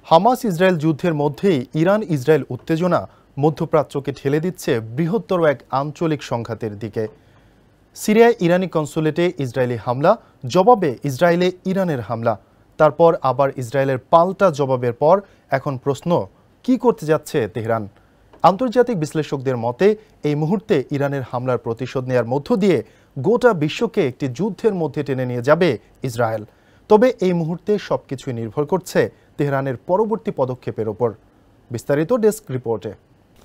Hamas Israel যুদ্ধের মধ্যেই Iran Israel উত্তেজনা মধ্যপ্রাচ্যকে ঠেলে দিচ্ছে বৃহত্তর এক আঞ্চলিক সংঘাতের দিকে। সিরিয়ায় ইরানি কনসুলেটে ইসরায়েলি হামলা, জবাবে ইসরায়েলে ইরানের হামলা, তারপর আবার ইসরায়েলের পাল্টা জবাবের পর এখন প্রশ্ন, কি করতে যাচ্ছে তেহরান? আন্তর্জাতিক বিশ্লেষকদের মতে এই মুহূর্তে ইরানের হামলার প্রতিশোধ নেয়ার মধ্য দিয়ে গোটা বিশ্বকে একটি যুদ্ধের মধ্যে টেনে নিয়ে যাবে ইসরায়েল। তবে এই মুহূর্তে সবকিছুই নির্ভর করছে তেহরানের পরবর্তী পদক্ষেপের ওপর। বিস্তারিত ডেস্ক রিপোর্টে।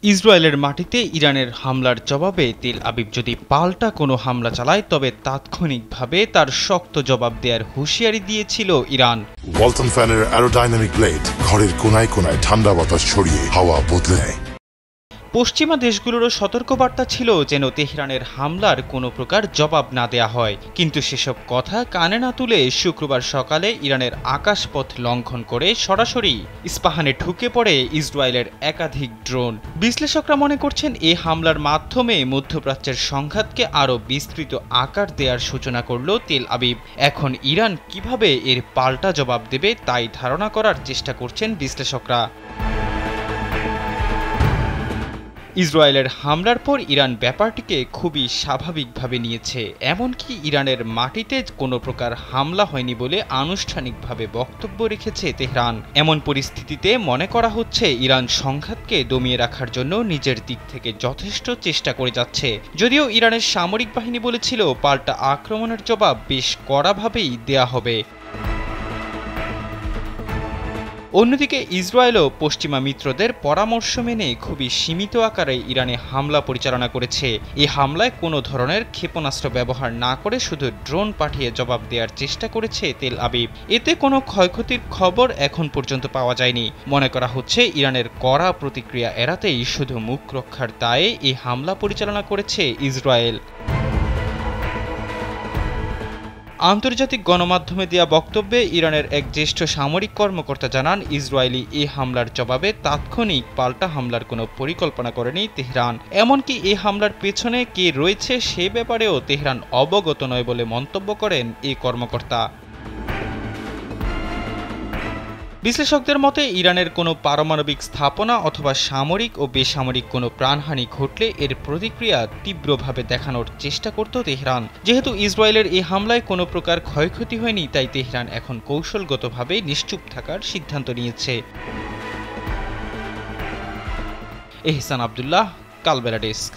ইসরায়েলের মাটিতে ইরানের হামলার জবাবে তেল আবিব যদি পাল্টা কোনো হামলা চালায় তবে তাৎক্ষণিকভাবে তার শক্ত জবাব দেওয়ার হুঁশিয়ারি দিয়েছিল ইরান। ওয়ালটন ফ্যানের অ্যারোডাইনামিক ব্লেড ঘরের কোনায় কোনায় ঠান্ডা বাতাস ছড়িয়ে হাওয়া বদলে নেয়। পশ্চিমা দেশগুলোরও সতর্কবার্তা ছিল যেন তেহরানের হামলার কোনো প্রকার জবাব না দেয়া হয়, কিন্তু সেসব কথা কানে না তুলে শুক্রবার সকালে ইরানের আকাশপথ লঙ্ঘন করে সরাসরি ইস্পাহানে ঢুকে পড়ে ইসরায়েলের একাধিক ড্রোন। বিশ্লেষকরা মনে করছেন এই হামলার মাধ্যমে মধ্যপ্রাচ্যের সংঘাতকে আরও বিস্তৃত আকার দেওয়ার সূচনা করল তেল আবিব। এখন ইরান কিভাবে এর পাল্টা জবাব দেবে তাই ধারণা করার চেষ্টা করছেন বিশ্লেষকরা। ইসরায়েলের হামলার পর ইরান ব্যাপারটিকে খুবই স্বাভাবিকভাবে নিয়েছে, এমনকি ইরানের মাটিতে কোনো প্রকার হামলা হয়নি বলে আনুষ্ঠানিকভাবে বক্তব্য রেখেছে তেহরান। এমন পরিস্থিতিতে মনে করা হচ্ছে ইরান সংঘাতকে দমিয়ে রাখার জন্য নিজের দিক থেকে যথেষ্ট চেষ্টা করে যাচ্ছে। যদিও ইরানের সামরিক বাহিনী বলেছিল পাল্টা আক্রমণের জবাব বেশ কড়াভাবেই দেয়া হবে। অন্যদিকে ইসরায়েলও পশ্চিমা মিত্রদের পরামর্শ মেনে খুবই সীমিত আকারে ইরানে হামলা পরিচালনা করেছে। এই হামলায় কোনো ধরনের ক্ষেপণাস্ত্র ব্যবহার না করে শুধু ড্রোন পাঠিয়ে জবাব দেওয়ার চেষ্টা করেছে তেল আবিব। এতে কোনো ক্ষয়ক্ষতির খবর এখন পর্যন্ত পাওয়া যায়নি। মনে করা হচ্ছে ইরানের কড়া প্রতিক্রিয়া এড়াতেই শুধু মুখ রক্ষার দায়ে এই হামলা পরিচালনা করেছে ইসরায়েল। আন্তর্জাতিক গণমাধ্যমে দেয়া বক্তব্যে ইরানের এক জ্যেষ্ঠ সামরিক কর্মকর্তা জানান, ইসরায়েলি এই হামলার জবাবে তাৎক্ষণিক পাল্টা হামলার কোনো পরিকল্পনা করেনি তেহরান। এমনকি এই হামলার পেছনে কে রয়েছে সে ব্যাপারেও তেহরান অবগত নয় বলে মন্তব্য করেন এই কর্মকর্তা। বিশ্লেষকদের মতে ইরানের কোনো পারমাণবিক স্থাপনা অথবা সামরিক ও বেসামরিক কোনো প্রাণহানি ঘটলে এর প্রতিক্রিয়া তীব্রভাবে দেখানোর চেষ্টা করত তেহরান। যেহেতু ইসরায়েলের এই হামলায় কোনো প্রকার ক্ষয়ক্ষতি হয়নি, তাই তেহরান এখন কৌশলগতভাবে নিশ্চুপ থাকার সিদ্ধান্ত নিয়েছে। এহসান আব্দুল্লাহ, কালবেলা ডেস্ক।